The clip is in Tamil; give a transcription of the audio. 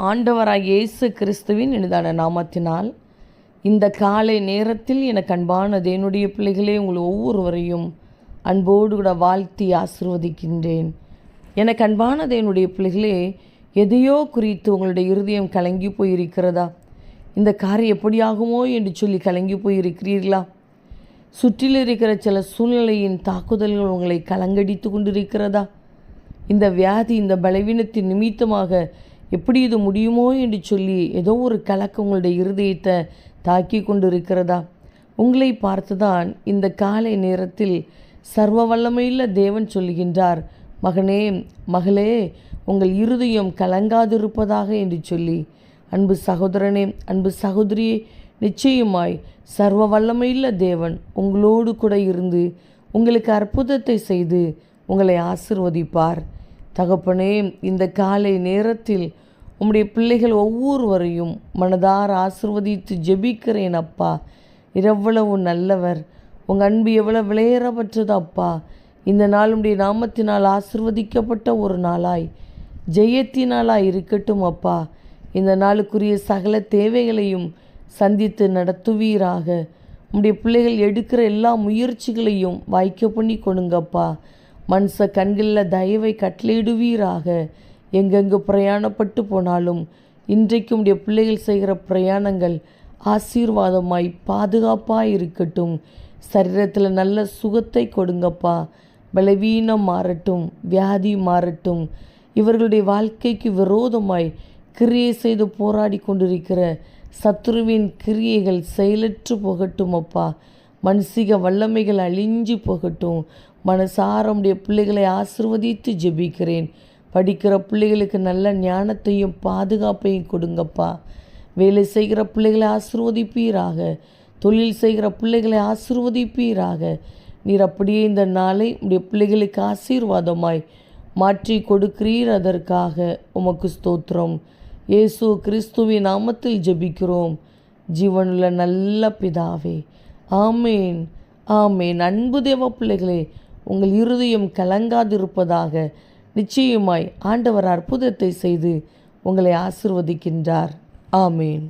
ஆண்டவராகிய இயேசு கிறிஸ்துவின் இனிதான நாமத்தினால் இந்த காலை நேரத்தில் எனக்கு அன்பான தேவனுடைய பிள்ளைகளே, உங்கள் ஒவ்வொருவரையும் அன்போடு கூட வாழ்த்தி ஆசீர்வதிக்கின்றேன். எனக்கு அன்பான தேவனுடைய பிள்ளைகளே, எதையோ குறித்து உங்களுடைய இருதயம் கலங்கி போயிருக்கிறதா? இந்த காரியம் எப்படியாகுமோ என்று சொல்லி கலங்கி போயிருக்கிறீர்களா? சுற்றில் இருக்கிற சில சூழ்நிலையின் தாக்குதல்கள் உங்களை கலங்கடித்து கொண்டிருக்கிறதா? இந்த வியாதி, இந்த பலவீனத்தின் நிமித்தமாக எப்படி இது முடியுமோ என்று சொல்லி ஏதோ ஒரு கலக்கம் உங்களுடைய இருதயத்தை தாக்கி கொண்டிருக்கிறதா? உங்களை பார்த்துதான் இந்த காலை நேரத்தில் சர்வ வல்லமையுள்ள தேவன் சொல்லுகின்றார், மகனே மகளே, உங்கள் இருதயம் கலங்காதிருப்பதாக என்று சொல்லி. அன்பு சகோதரனே, அன்பு சகோதரியே, நிச்சயமாய் சர்வ வல்லமையுள்ள தேவன் உங்களோடு கூட இருந்து உங்களுக்கு அற்புதத்தை செய்து உங்களை ஆசீர்வதிப்பார். தகப்பனே, இந்த காலை நேரத்தில் உம்முடைய பிள்ளைகள் ஒவ்வொருவரையும் மனதார ஆசீர்வதித்து ஜெபிக்கிறேன் அப்பா. எவ்வளவு நல்லவர், உங்கள் அன்பு எவ்வளவு விலையேறப்பட்டது அப்பா. இந்த நாள் உம்முடைய நாமத்தினால் ஆசீர்வதிக்கப்பட்ட ஒரு நாளாய், ஜெயத்தினாலாய் இருக்கட்டும் அப்பா. இந்த நாளுக்குரிய சகல தேவைகளையும் சந்தித்து நடத்துவீராக. உம்முடைய பிள்ளைகள் எடுக்கிற எல்லா முயற்சிகளையும் வாய்க்க பண்ணி கொடுங்கப்பா. மனுஷ கண்களில் தயவை கட்டளையிடுவீராக. எங்கெங்கு பிரயாணப்பட்டு போனாலும் இன்றைக்கு உடைய பிள்ளைகள் செய்கிற பிரயாணங்கள் ஆசீர்வாதமாய் பாதுகாப்பாக இருக்கட்டும். சரீரத்தில் நல்ல சுகத்தை கொடுங்கப்பா. பலவீனம் மாறட்டும், வியாதி மாறட்டும். இவர்களுடைய வாழ்க்கைக்கு விரோதமாய் கிரியை செய்து போராடி கொண்டிருக்கிற சத்துருவின் கிரியைகள் செயலற்று போகட்டும் அப்பா. மனுஷிக வல்லமைகள் அழிஞ்சு போகட்டும். மனசாரமுடைய பிள்ளைகளை ஆசீர்வதித்து ஜெபிக்கிறேன். படிக்கிற பிள்ளைகளுக்கு நல்ல ஞானத்தையும் பாதுகாப்பையும் கொடுங்கப்பா. வேலை செய்கிற பிள்ளைகளை ஆசீர்வதிப்பீராக. தொழில் செய்கிற பிள்ளைகளை ஆசீர்வதிப்பீராக. நீர் அப்படியே இந்த நாளை உடைய பிள்ளைகளுக்கு ஆசீர்வாதமாய் மாற்றி கொடுக்கிறீர். அதற்காக உமக்கு ஸ்தோத்திரம். இயேசு கிறிஸ்துவின் நாமத்தில் ஜெபிக்கிறோம் ஜீவனுள்ள நல்ல பிதாவே, ஆமேன் ஆமேன். அன்பு தேவ பிள்ளைகளே, உங்கள் இருதயம் கலங்காதிருப்பதாக. நிச்சயமாய் ஆண்டவர் அற்புதத்தை செய்து உங்களை ஆசீர்வதிக்கின்றார். ஆமேன்.